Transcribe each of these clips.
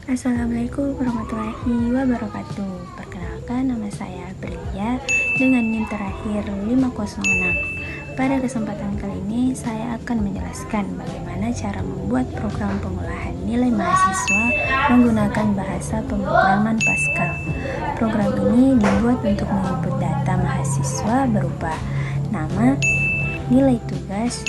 Assalamualaikum warahmatullahi wabarakatuh. Perkenalkan, nama saya Aprilia dengan NIM terakhir 506. Pada kesempatan kali ini saya akan menjelaskan bagaimana cara membuat program pengolahan nilai mahasiswa menggunakan bahasa pemrograman Pascal. Program ini dibuat untuk menginput data mahasiswa berupa nama, nilai tugas,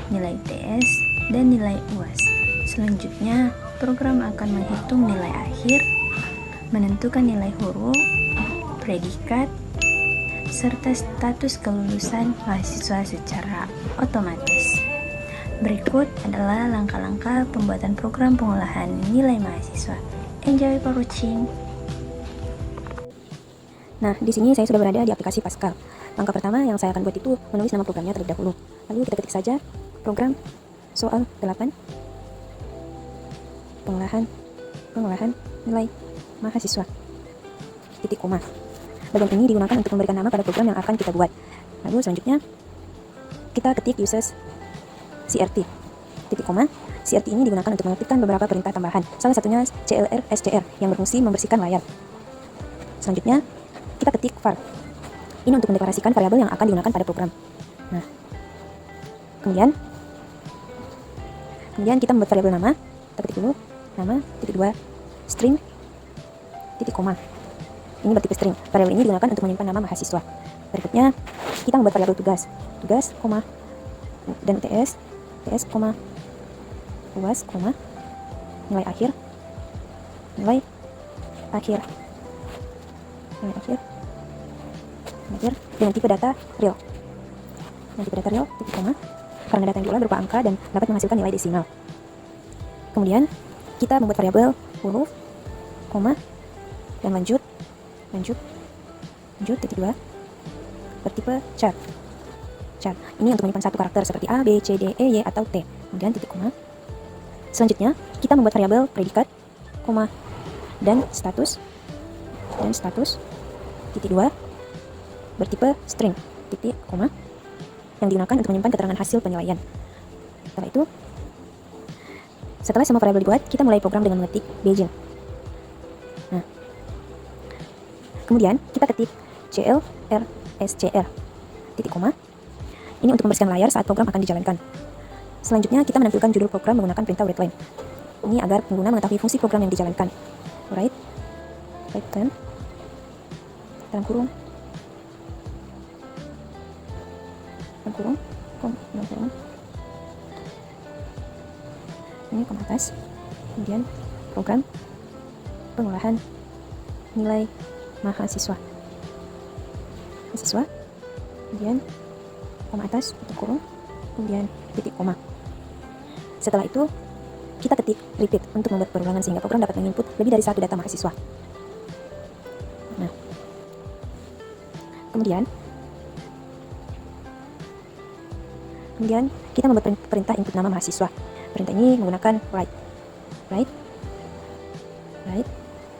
nilai TS, dan nilai UAS. Selanjutnya, program akan menghitung nilai akhir, menentukan nilai huruf, predikat, serta status kelulusan mahasiswa secara otomatis. Berikut adalah langkah-langkah pembuatan program pengolahan nilai mahasiswa. Enjoy for watching. Nah, di sini saya sudah berada di aplikasi Pascal. Langkah pertama yang saya akan buat itu menulis nama programnya terlebih dahulu. Lalu kita ketik saja program soal 8 pengolahan nilai mahasiswa. Titik koma. Bagian ini digunakan untuk memberikan nama pada program yang akan kita buat. Lalu selanjutnya kita ketik uses CRT. Titik koma. CRT ini digunakan untuk mengaktifkan beberapa perintah tambahan. Salah satunya CLR SCR yang berfungsi membersihkan layar. Selanjutnya kita ketik var. Ini untuk mendeklarasikan variabel yang akan digunakan pada program. Nah, kemudian kita membuat variabel nama. Kita ketik dulu nama titik 2 string titik koma. Ini bertipe string. Variabel ini digunakan untuk menyimpan nama mahasiswa. Berikutnya kita membuat variabel tugas, koma, dan TS, koma, UAS, koma, nilai akhir, dengan tipe data real. Titik koma, karena data yang diolah berupa angka dan dapat menghasilkan nilai desimal. Kemudian kita membuat variabel huruf, koma, dan lanjut titik 2 bertipe char. Ini untuk menyimpan satu karakter seperti A, B, C, D, E, Y, atau T. Kemudian titik koma. Selanjutnya kita membuat variabel predikat, koma, dan status titik 2 bertipe string, titik koma, yang digunakan untuk menyimpan keterangan hasil penilaian. Setelah semua variabel dibuat, kita mulai program dengan mengetik begin. Nah, kemudian kita ketik CLRSCR, titik koma. Ini untuk membersihkan layar saat program akan dijalankan. Selanjutnya kita menampilkan judul program menggunakan perintah readline. Ini agar pengguna mengetahui fungsi program yang dijalankan. Write line, dalam kurung, ini koma atas, kemudian program pengolahan nilai mahasiswa, kemudian koma atas, tutup kurung, kemudian titik koma. Setelah itu kita ketik repeat untuk membuat perulangan sehingga program dapat menginput lebih dari satu data mahasiswa. Nah, kemudian kita membuat perintah input nama mahasiswa. Perintah ini menggunakan write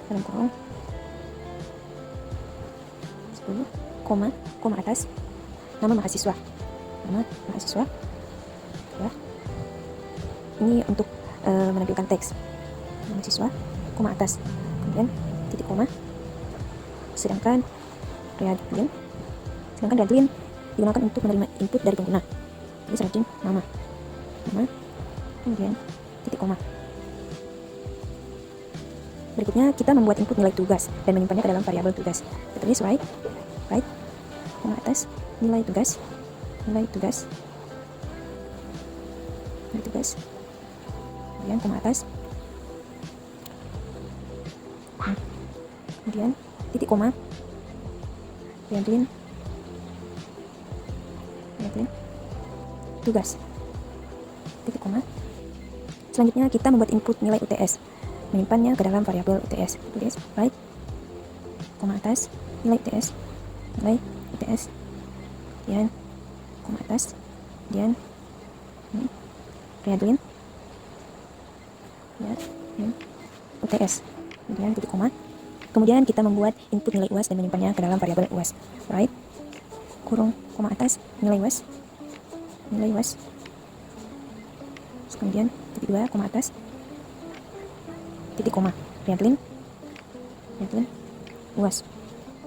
dalam kurung 10, koma atas, nama mahasiswa ya. Ini untuk menampilkan teks mahasiswa, koma atas, kemudian titik koma. Sedangkan readline digunakan untuk menerima input dari pengguna. Jadi searching nama, kemudian titik koma. Berikutnya kita membuat input nilai tugas dan menyimpannya ke dalam variabel tugas. Kita tulis write koma atas, nilai tugas, kemudian koma atas, kemudian titik koma, readline tugas, titik koma. Selanjutnya kita membuat input nilai UTS, menyimpannya ke dalam variabel UTS. Tulis write koma atas, nilai UTS, kemudian koma atas, kemudian readline UTS, kemudian titik koma. Kemudian kita membuat input nilai UAS dan menyimpannya ke dalam variabel UAS. Write kurung koma atas, nilai UAS, kemudian titik 2 koma atas, titik koma, Riantlin, UAS,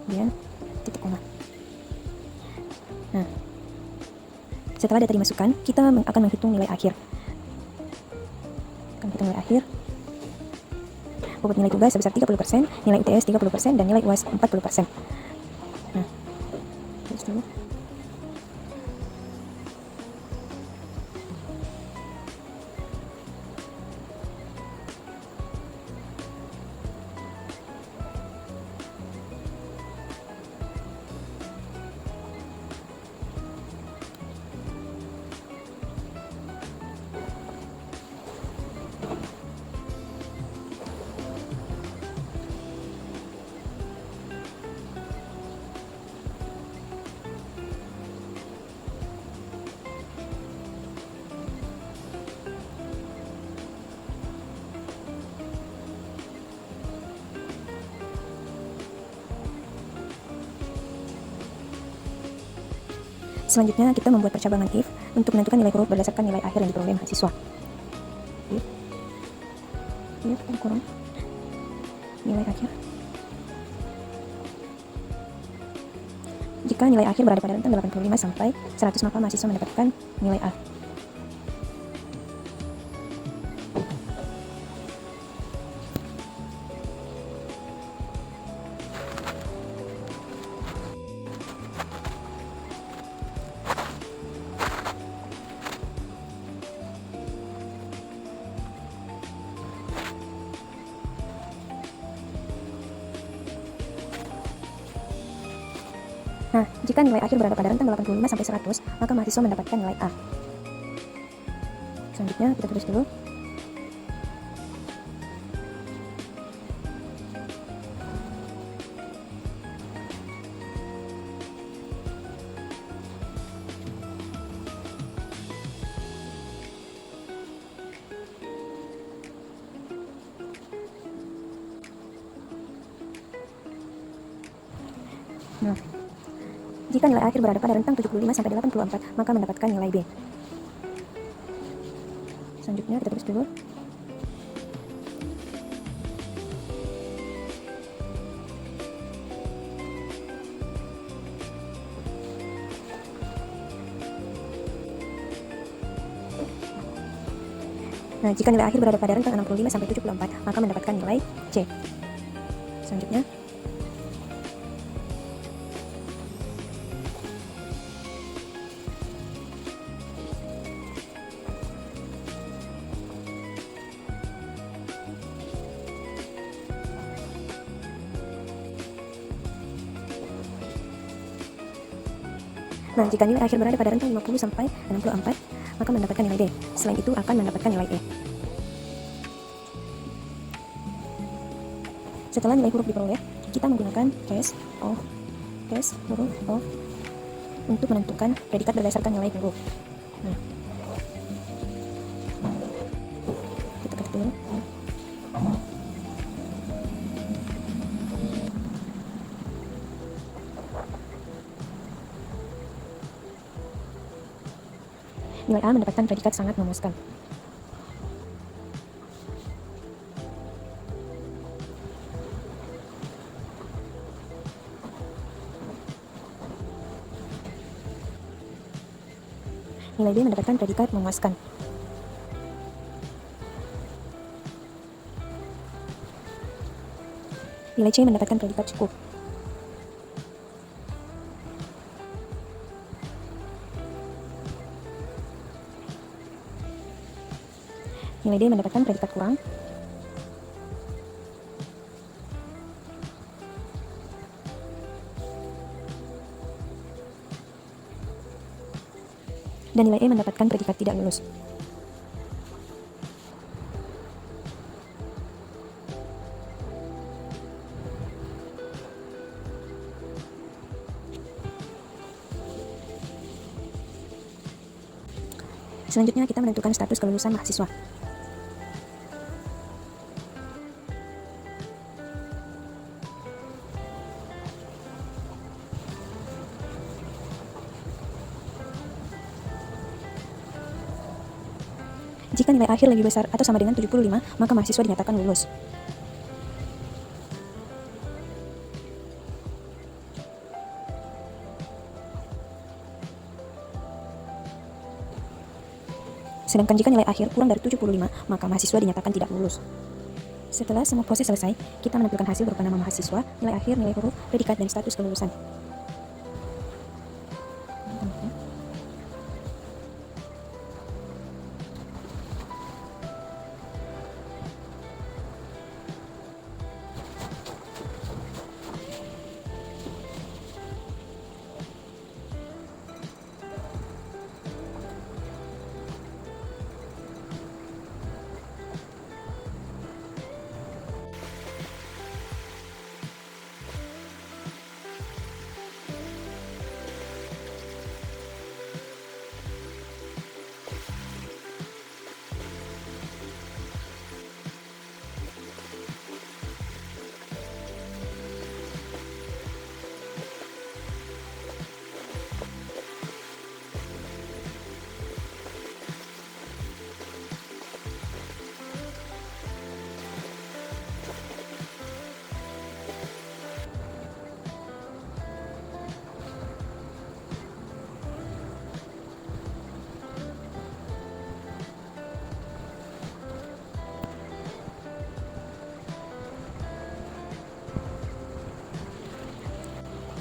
kemudian titik koma. Nah, setelah data dimasukkan, kita akan menghitung nilai akhir. Bobot nilai tugas sebesar 30%, nilai UTS 30%, dan nilai UAS 40%. Nah, terus dulu. Selanjutnya kita membuat percabangan if untuk menentukan nilai huruf berdasarkan nilai akhir yang diperoleh mahasiswa. If kurang nilai akhir. Jika nilai akhir berada pada rentang 85 sampai 100, maka mahasiswa mendapatkan nilai A. Nah, jika nilai akhir berada pada rentang 85 sampai 100, maka mahasiswa mendapatkan nilai A. Selanjutnya kita tulis dulu. Nah, jika nilai akhir berada pada rentang 75 sampai 84, maka mendapatkan nilai B. Selanjutnya kita tulis dulu. Nah, jika nilai akhir berada pada rentang 65 sampai 74, maka mendapatkan nilai C. Selanjutnya jika nilai akhir berada pada rentang 50 sampai 64, maka mendapatkan nilai D. Selain itu akan mendapatkan nilai E. Setelah nilai huruf diperoleh, kita menggunakan case huruf of untuk menentukan predikat berdasarkan nilai huruf. Nah, kita ketik dulu. Nilai A mendapatkan predikat sangat memuaskan. Nilai B mendapatkan predikat memuaskan. Nilai C mendapatkan predikat cukup. Nilai D mendapatkan predikat kurang. Dan nilai E mendapatkan predikat tidak lulus. Selanjutnya kita menentukan status kelulusan mahasiswa. Jika nilai akhir lebih besar atau sama dengan 75, maka mahasiswa dinyatakan lulus. Sedangkan jika nilai akhir kurang dari 75, maka mahasiswa dinyatakan tidak lulus. Setelah semua proses selesai, kita menampilkan hasil berupa nama mahasiswa, nilai akhir, nilai huruf, predikat, dan status kelulusan.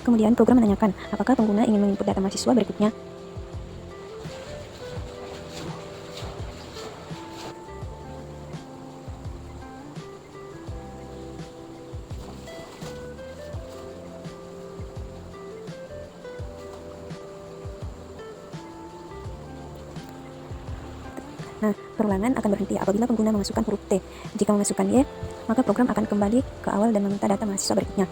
Kemudian program menanyakan apakah pengguna ingin menginput data mahasiswa berikutnya. Nah, perulangan akan berhenti apabila pengguna memasukkan huruf T. Jika memasukkan Y, maka program akan kembali ke awal dan meminta data mahasiswa berikutnya.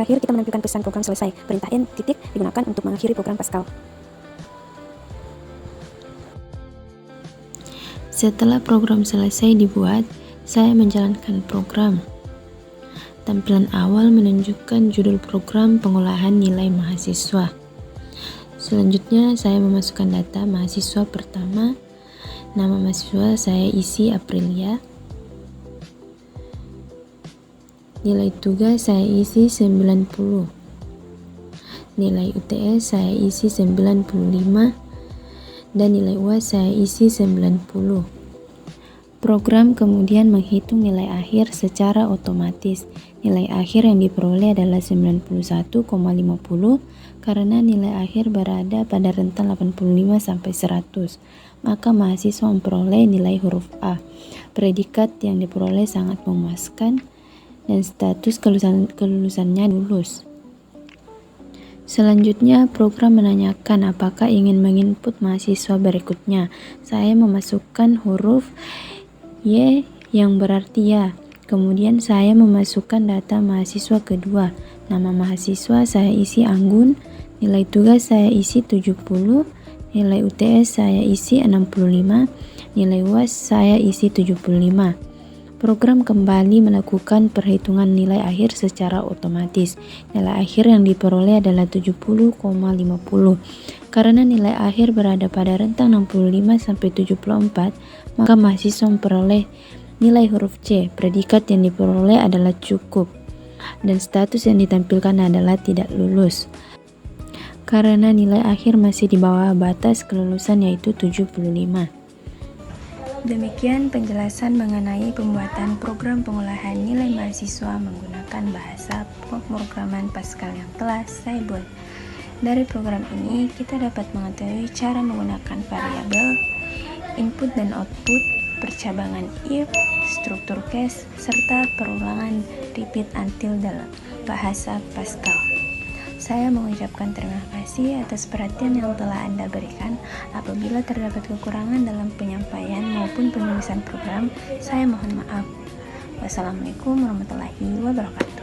Terakhir, kita menampilkan pesan program selesai. Perintah N titik digunakan untuk mengakhiri program Pascal. Setelah program selesai dibuat, saya menjalankan program. Tampilan awal menunjukkan judul program pengolahan nilai mahasiswa. Selanjutnya, saya memasukkan data mahasiswa pertama. Nama mahasiswa saya isi Aprilia. Nilai tugas saya isi 90. Nilai UTS saya isi 95 dan nilai UAS saya isi 90. Program kemudian menghitung nilai akhir secara otomatis. Nilai akhir yang diperoleh adalah 91,50 karena nilai akhir berada pada rentan 85 sampai 100. Maka mahasiswa memperoleh nilai huruf A. Predikat yang diperoleh sangat memuaskan dan status kelulusannya lulus. Selanjutnya, program menanyakan apakah ingin menginput mahasiswa berikutnya. Saya memasukkan huruf Y yang berarti ya. Kemudian saya memasukkan data mahasiswa kedua. Nama mahasiswa saya isi Anggun, nilai tugas saya isi 70, nilai UTS saya isi 65, nilai UAS saya isi 75. Program kembali melakukan perhitungan nilai akhir secara otomatis. Nilai akhir yang diperoleh adalah 70,50. Karena nilai akhir berada pada rentang 65 sampai 74, maka mahasiswa memperoleh nilai huruf C. Predikat yang diperoleh adalah cukup dan status yang ditampilkan adalah tidak lulus. Karena nilai akhir masih di bawah batas kelulusan yaitu 75. Demikian penjelasan mengenai pembuatan program pengolahan nilai mahasiswa menggunakan bahasa pemrograman Pascal yang telah saya buat. Dari program ini, kita dapat mengetahui cara menggunakan variabel, input dan output, percabangan if, struktur case, serta perulangan repeat until dalam bahasa Pascal. Saya mengucapkan terima kasih atas perhatian yang telah Anda berikan. Apabila terdapat kekurangan dalam penyampaian maupun penulisan program, saya mohon maaf. Wassalamualaikum warahmatullahi wabarakatuh.